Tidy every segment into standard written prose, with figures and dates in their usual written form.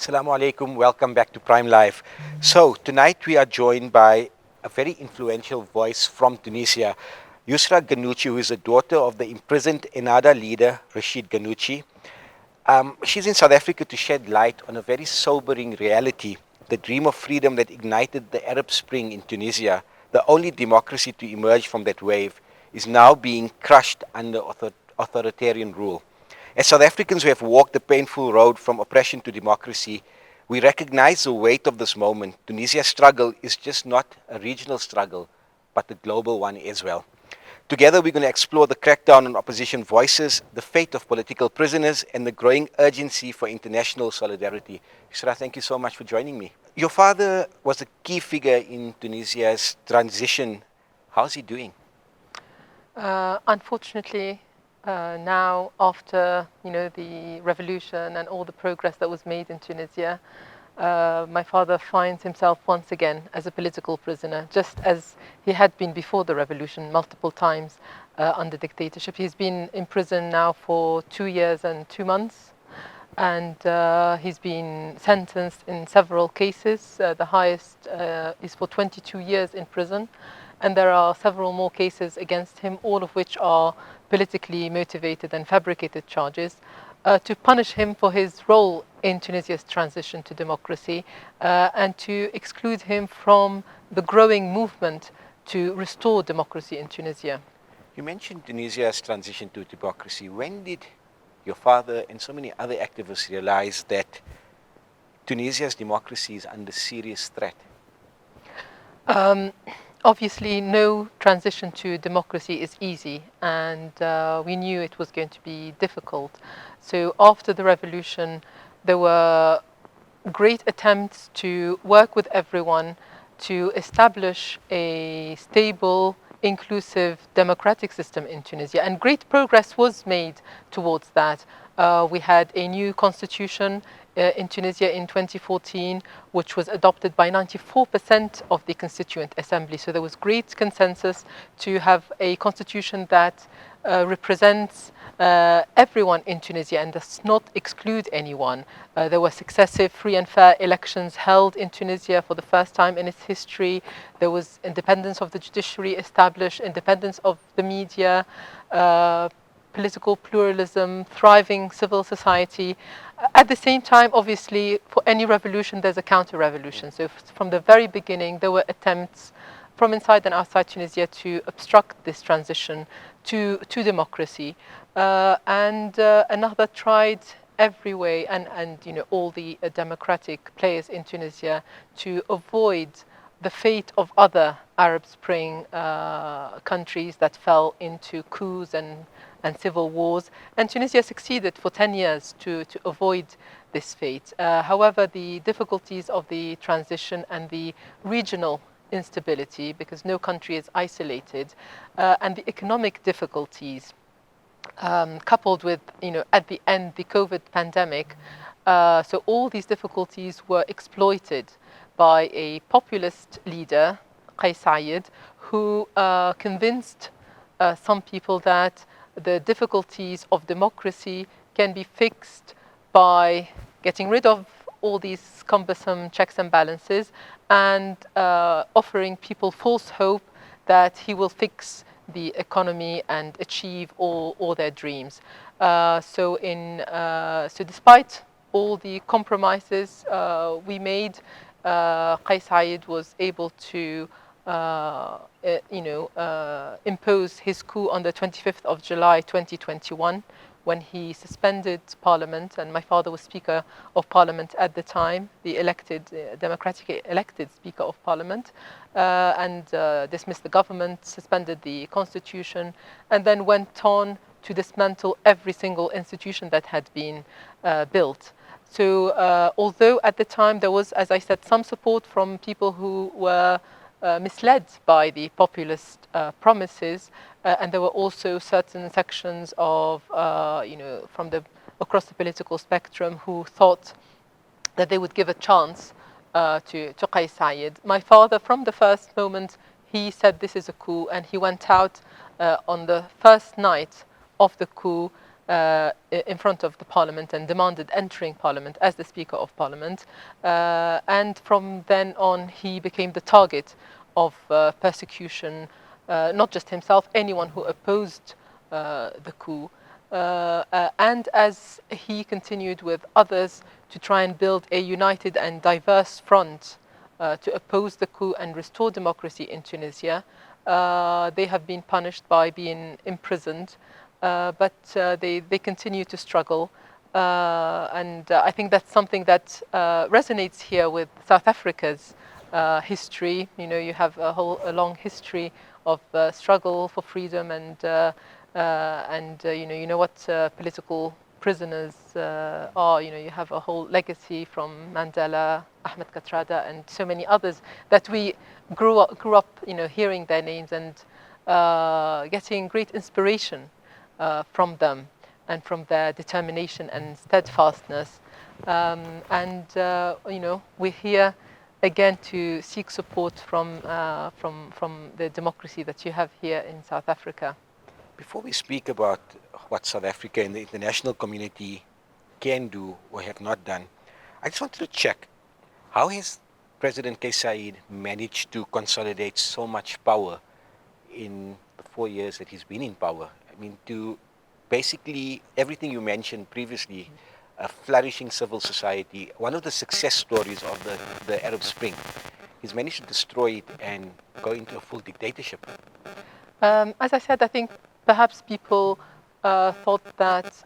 Assalamu alaikum, welcome back to Prime Live. So, tonight we are joined by a very influential voice from Tunisia, Yusrah Ghanouchi, who is the daughter of the imprisoned Ennahda leader, Rached Ghanouchi. She's in South Africa to shed light on a very sobering reality, the dream of freedom that ignited the Arab Spring in Tunisia, the only democracy to emerge from that wave, is now being crushed under authoritarian rule. As South Africans who have walked the painful road from oppression to democracy, we recognize the weight of this moment. Tunisia's struggle is just not a regional struggle, but a global one as well. Together, we're going to explore the crackdown on opposition voices, the fate of political prisoners, and the growing urgency for international solidarity. Yusrah, thank you so much for joining me. Your father was a key figure in Tunisia's transition. How's he doing? Unfortunately, now after the revolution and all the progress that was made in Tunisia, my father finds himself once again as a political prisoner, just as he had been before the revolution multiple times under dictatorship. He's been in prison now for 2 years and 2 months, and he's been sentenced in several cases. The highest is for 22 years in prison, and there are several more cases against him, all of which are politically motivated and fabricated charges, to punish him for his role in Tunisia's transition to democracy, and to exclude him from the growing movement to restore democracy in Tunisia. You mentioned Tunisia's transition to democracy. When did your father and so many other activists realize that Tunisia's democracy is under serious threat? Obviously, no transition to democracy is easy, and we knew it was going to be difficult. So after the revolution, there were great attempts to work with everyone to establish a stable, inclusive, democratic system in Tunisia. And great progress was made towards that. We had a new constitution in Tunisia in 2014, which was adopted by 94% of the Constituent Assembly. So there was great consensus to have a constitution that represents everyone in Tunisia and does not exclude anyone. There were successive free and fair elections held in Tunisia for the first time in its history. There was independence of the judiciary established, independence of the media, political pluralism, thriving civil society. At the same time, obviously, for any revolution, there's a counter-revolution. So from the very beginning, there were attempts from inside and outside Tunisia to obstruct this transition to democracy. And Ennahda tried every way, and all the democratic players in Tunisia, to avoid the fate of other Arab Spring countries that fell into coups and civil wars. And Tunisia succeeded for 10 years to avoid this fate. However, the difficulties of the transition and the regional instability, because no country is isolated, and the economic difficulties, coupled with, at the end, the COVID pandemic. So all these difficulties were exploited by a populist leader, Qais Said, who convinced some people that the difficulties of democracy can be fixed by getting rid of all these cumbersome checks and balances and offering people false hope that he will fix the economy and achieve all their dreams. So despite all the compromises we made, Qais Said was able to impose his coup on the 25th of July 2021, when he suspended Parliament, and my father was Speaker of Parliament at the time, the democratically elected Speaker of Parliament, and dismissed the government, suspended the constitution, and then went on to dismantle every single institution that had been built. So although at the time there was, as I said, some support from people who were misled by the populist promises, and there were also certain sections of, from across the political spectrum who thought that they would give a chance to Qais Said. My father, from the first moment, he said this is a coup, and he went out on the first night of the coup in front of the parliament and demanded entering parliament as the Speaker of Parliament. And from then on, he became the target of persecution, not just himself, anyone who opposed the coup. And as he continued with others to try and build a united and diverse front to oppose the coup and restore democracy in Tunisia, they have been punished by being imprisoned, but they continue to struggle. And I think that's something that resonates here with South Africa's history. You know, you have a long history of struggle for freedom, and you know what political prisoners are. You know, you have a whole legacy from Mandela, Ahmed Kathrada, and so many others that we grew up, you know, hearing their names and getting great inspiration from them and from their determination and steadfastness. You know, we're here again to seek support from the democracy that you have here in South Africa. Before we speak about what South Africa and the international community can do or have not done, I just wanted to check, how has President Kais Saied managed to consolidate so much power in the 4 years that he's been in power? I mean, to basically everything you mentioned previously, a flourishing civil society, one of the success stories of the Arab Spring. He's managed to destroy it and go into a full dictatorship. As I said, I think perhaps people thought that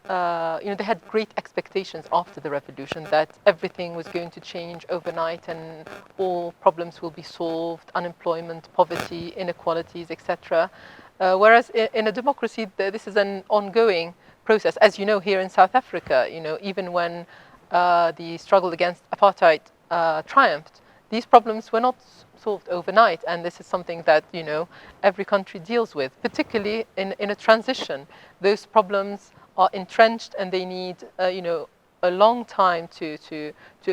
you know, they had great expectations after the revolution that everything was going to change overnight and all problems will be solved, unemployment, poverty, inequalities, etc. Whereas in a democracy, this is an ongoing process. As you know, here in South Africa, you know, even when the struggle against apartheid triumphed, these problems were not solved overnight, and this is something that, you know, every country deals with, particularly in a transition. Those problems are entrenched and they need, you know, a long time to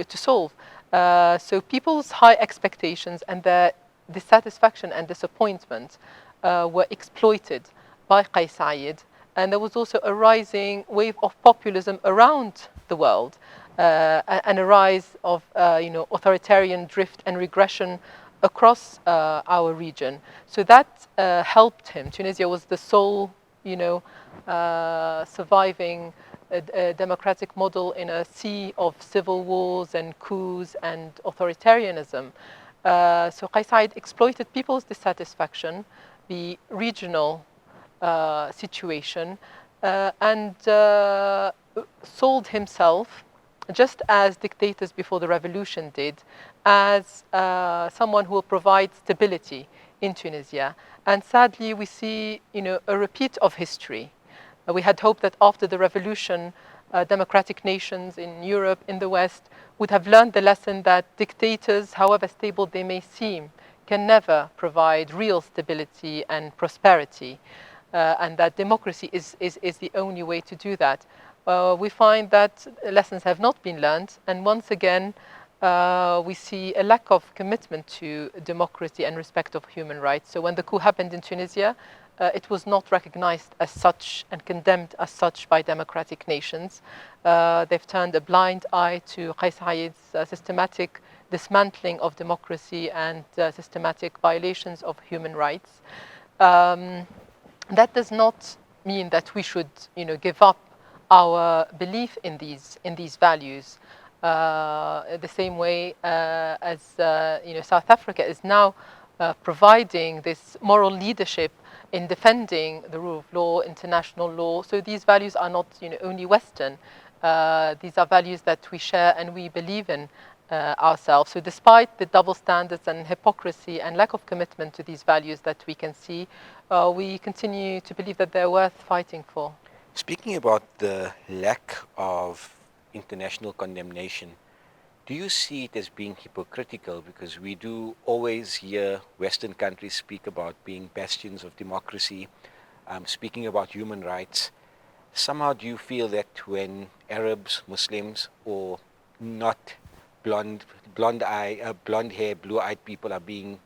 solve. So people's high expectations and their dissatisfaction and disappointment were exploited by Kais Saied, and there was also a rising wave of populism around the world, and a rise of you know, authoritarian drift and regression across our region. So that helped him. Tunisia was the sole, you know, surviving democratic model in a sea of civil wars and coups and authoritarianism. So Kais Saied exploited people's dissatisfaction, the regional situation, and sold himself, just as dictators before the revolution did, as someone who will provide stability in Tunisia. And sadly, we see, you know, a repeat of history. We had hoped that after the revolution, democratic nations in Europe, in the West, would have learned the lesson that dictators, however stable they may seem, can never provide real stability and prosperity, and that democracy is the only way to do that. We find that lessons have not been learned, and once again, we see a lack of commitment to democracy and respect of human rights. So when the coup happened in Tunisia, it was not recognized as such and condemned as such by democratic nations. They've turned a blind eye to Kais Saied's systematic dismantling of democracy and systematic violations of human rights. That does not mean that we should, you know, give up our belief in these values. The same way as you know, South Africa is now providing this moral leadership in defending the rule of law, international law. So these values are not, you know, only Western. These are values that we share and we believe in ourselves. So despite the double standards and hypocrisy and lack of commitment to these values that we can see, we continue to believe that they're worth fighting for. Speaking about the lack of international condemnation, do you see it as being hypocritical? Because we do always hear Western countries speak about being bastions of democracy, speaking about human rights. Somehow do you feel that when Arabs, Muslims, or not blonde hair, blue-eyed people are being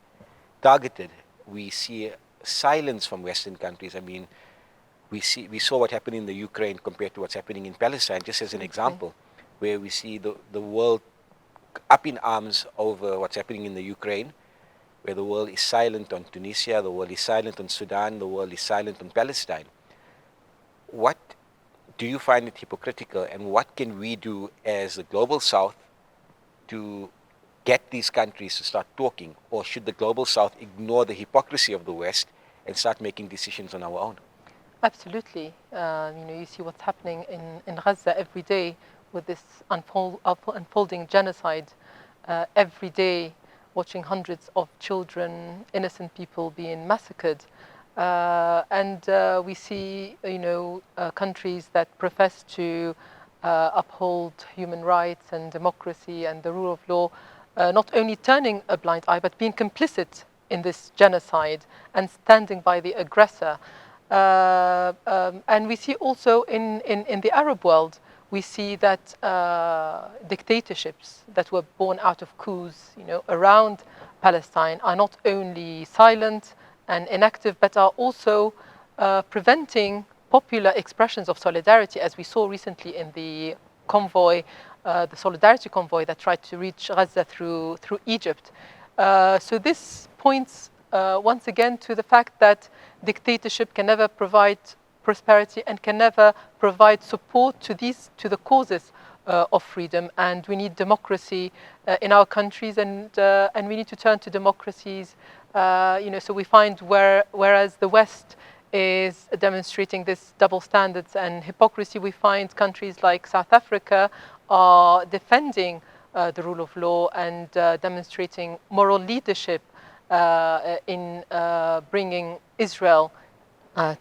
targeted, we see silence from Western countries? I mean, we saw what happened in the Ukraine compared to what's happening in Palestine, just as an Absolutely. example, where we see the world up in arms over what's happening in the Ukraine, where the world is silent on Tunisia, the world is silent on Sudan, the world is silent on Palestine. What do you find it hypocritical, and what can we do as the global South to get these countries to start talking, or should the global South ignore the hypocrisy of the West and start making decisions on our own? Absolutely. You see what's happening in Gaza every day with this unfolding genocide. Every day, watching hundreds of children, innocent people being massacred. And we see, countries that profess to uphold human rights and democracy and the rule of law, not only turning a blind eye, but being complicit in this genocide and standing by the aggressor. And we see also in the Arab world, we see that dictatorships that were born out of coups, around Palestine are not only silent and inactive, but are also preventing popular expressions of solidarity, as we saw recently in the convoy, the solidarity convoy that tried to reach Gaza through Egypt. So this points once again to the fact that dictatorship can never provide prosperity and can never provide support to the causes of freedom. And we need democracy in our countries, and we need to turn to democracies. So we find whereas the West is demonstrating this double standards and hypocrisy, we find countries like South Africa are defending the rule of law and demonstrating moral leadership in bringing Israel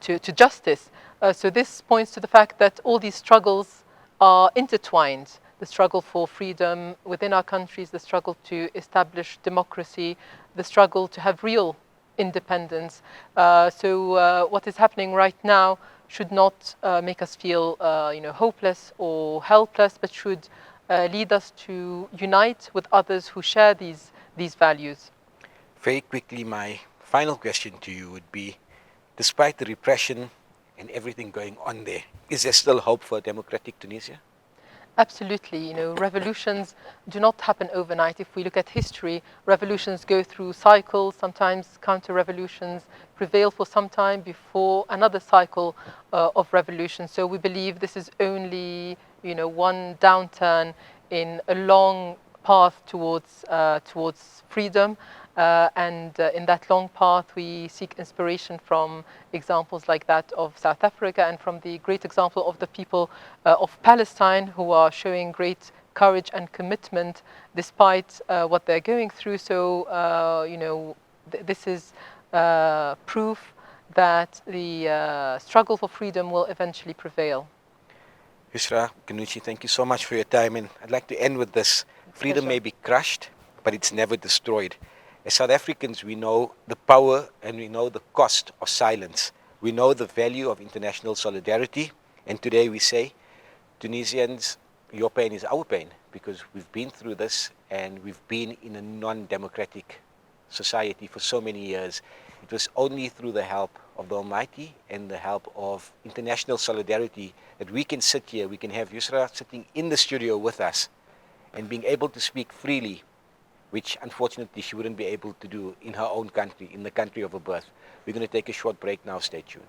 to justice. So this points to the fact that all these struggles are intertwined. The struggle for freedom within our countries, the struggle to establish democracy, the struggle to have real independence. So what is happening right now should not make us feel hopeless or helpless, but should lead us to unite with others who share these values. Very quickly, my final question to you would be, despite the repression and everything going on there, is there still hope for a democratic Tunisia? Absolutely. Revolutions do not happen overnight. If we look at history, revolutions go through cycles. Sometimes counter-revolutions prevail for some time before another cycle of revolution. So we believe this is only, one downturn in a long path towards freedom. And in that long path, we seek inspiration from examples like that of South Africa and from the great example of the people of Palestine, who are showing great courage and commitment despite what they're going through. So, this is proof that the struggle for freedom will eventually prevail. Yusrah Ghanouchi, thank you so much for your time. And I'd like to end with this. Freedom may be crushed, but it's never destroyed. As South Africans, we know the power and we know the cost of silence. We know the value of international solidarity. And today we say, Tunisians, your pain is our pain, because we've been through this and we've been in a non-democratic society for so many years. It was only through the help of the Almighty and the help of international solidarity that we can sit here, we can have Yusrah sitting in the studio with us and being able to speak freely, which unfortunately she wouldn't be able to do in her own country, in the country of her birth. We're going to take a short break now. Stay tuned.